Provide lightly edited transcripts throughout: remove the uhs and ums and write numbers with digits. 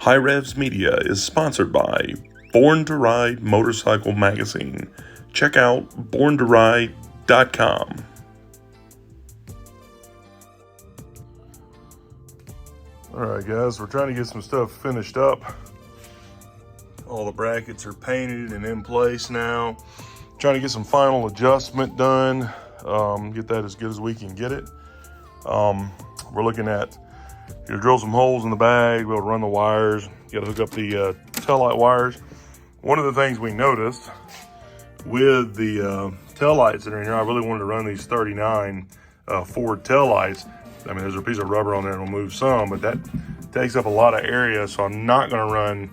HiRevz Media is sponsored by Born to Ride Motorcycle Magazine. Check out borntoride.com. Alright guys, we're trying to get some stuff finished up. All the brackets are painted and in place now. Trying to get some final adjustment done. Get that as good as we can get it. We're looking at drill some holes in the bag, be able to run the wires. You gotta hook up the tail light wires. One of the things we noticed with the tail lights that are in here, I really wanted to run these 39 Ford tail lights. I mean, there's a piece of rubber on there and will move some, but that takes up a lot of area, so I'm not gonna run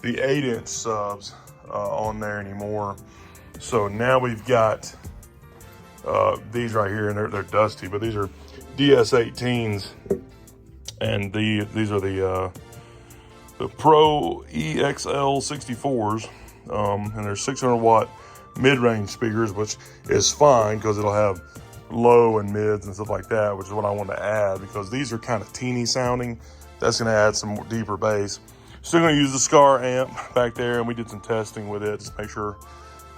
the 8-inch subs on there anymore. So now we've got these right here, and they're dusty, but these are DS18s. And these are the Pro EXL 64s, and they're 600 watt mid-range speakers, which is fine because it'll have low and mids and stuff like that, which is what I wanted to add because these are kind of teeny sounding. That's going to add some more deeper bass. Still going to use the SKAR amp back there, and we did some testing with it just to make sure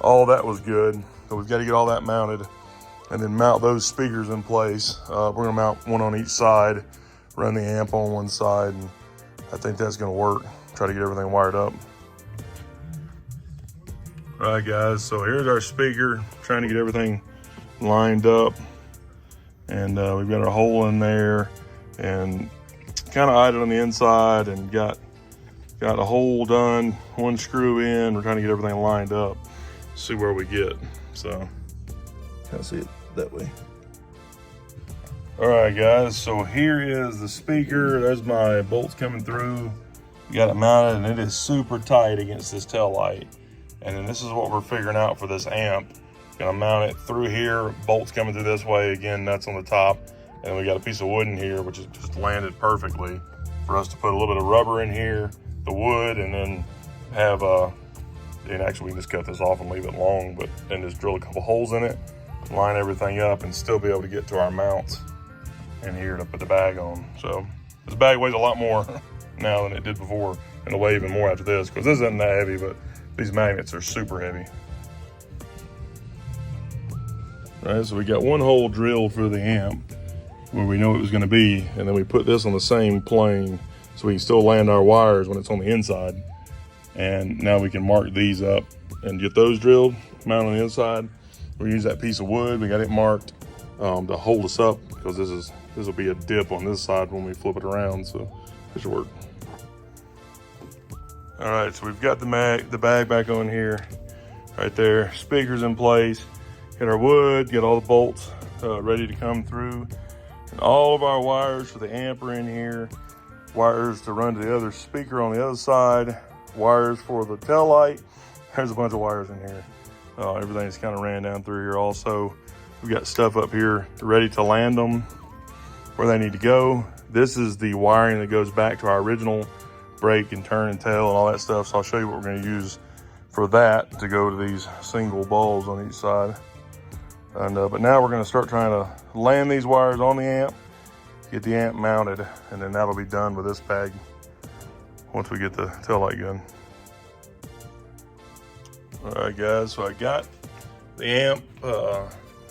all that was good. So we've got to get all that mounted and then mount those speakers in place. We're going to mount one on each side, run the amp on one side, and I think that's gonna work. Try to get everything wired up. All right guys, so here's our speaker, trying to get everything lined up. And we've got our hole in there and kind of eyed it on the inside and got a hole done, one screw in. We're trying to get everything lined up, see where we get. So, kind of see it that way. All right guys, so here is the speaker. There's my bolts coming through. Got it mounted and it is super tight against this tail light. And then this is what we're figuring out for this amp. Gonna mount it through here, bolts coming through this way, again, nuts on the top. And we got a piece of wood in here, which is just landed perfectly for us to put a little bit of rubber in here, the wood, and then have, and actually we can just cut this off and leave it long, but then just drill a couple holes in it, line everything up, and still be able to get to our mounts in here to put the bag on. So this bag weighs a lot more now than it did before, and it'll weigh even more after this because this isn't that heavy, but these magnets are super heavy. All right, so we got one hole drilled for the amp where we know it was going to be, and then we put this on the same plane so we can still land our wires when it's on the inside. And now we can mark these up and get those drilled, mount on the inside. We use that piece of wood, we got it marked to hold us up because this will be a dip on this side when we flip it around, so this should work. All right, so we've got the bag back on here, right there. Speakers in place, get our wood, get all the bolts ready to come through. And all of our wires for the amp are in here, wires to run to the other speaker on the other side, wires for the tail light. There's a bunch of wires in here. Everything's kind of ran down through here also. We've got stuff up here ready to land them where they need to go. This is the wiring that goes back to our original brake and turn and tail and all that stuff. So I'll show you what we're gonna use for that to go to these single balls on each side. And but now we're gonna start trying to land these wires on the amp, get the amp mounted, and then that'll be done with this bag once we get the tail light gun. All right guys, so I got the amp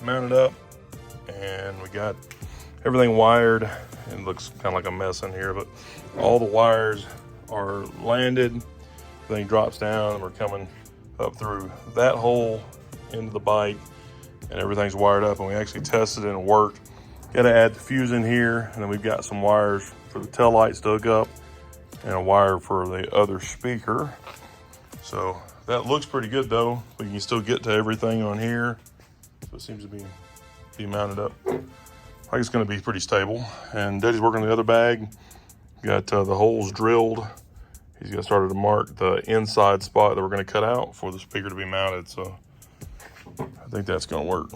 mounted up and we got everything wired. It looks kind of like a mess in here, but all the wires are landed. Everything drops down and we're coming up through that hole into the bike and everything's wired up, and we actually tested it and it worked. Got to add the fuse in here, and then we've got some wires for the tail lights to hook up and a wire for the other speaker. So that looks pretty good though. We can still get to everything on here. So it seems to be mounted up. I think it's going to be pretty stable. And Daddy's working on the other bag. Got the holes drilled. He's got started to mark the inside spot that we're going to cut out for the speaker to be mounted. So I think that's gonna work.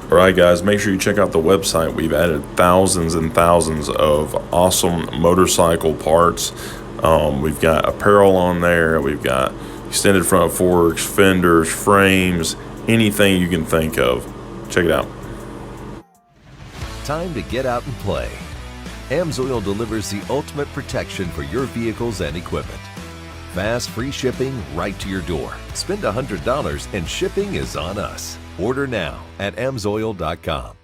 Alright guys, make sure you check out the website. We've added thousands and thousands of awesome motorcycle parts. We've got apparel on there. We've got extended front forks, fenders, frames, anything you can think of. Check it out. Time to get out and play. AMSOIL delivers the ultimate protection for your vehicles and equipment. Fast, free shipping right to your door. Spend $100 and shipping is on us. Order now at AMSOIL.com.